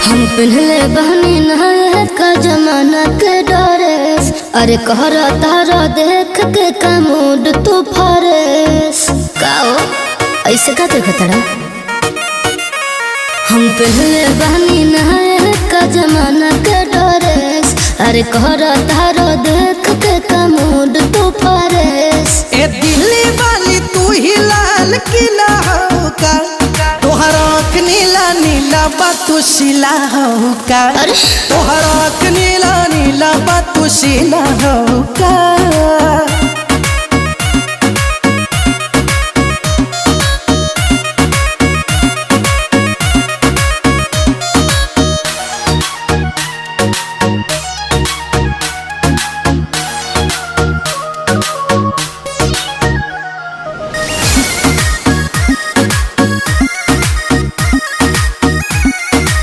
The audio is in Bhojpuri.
हम पहले बहनी नहाए का जमाना के डरेस। अरे कहरा तारा देख के का मूड तू फरेस का हो ऐसे का देखता रहा। हम पहले बहनी नहाए का जमाना के डरेस। अरे कहरा तारा देख के का मूड तू फरेस। ए दिल्ली वाली तू ही लाल किला हो का, तोहर आँख नीला नीला बातू शिला हो का। तोहर आँख नीला नीला बातू शिला हो का।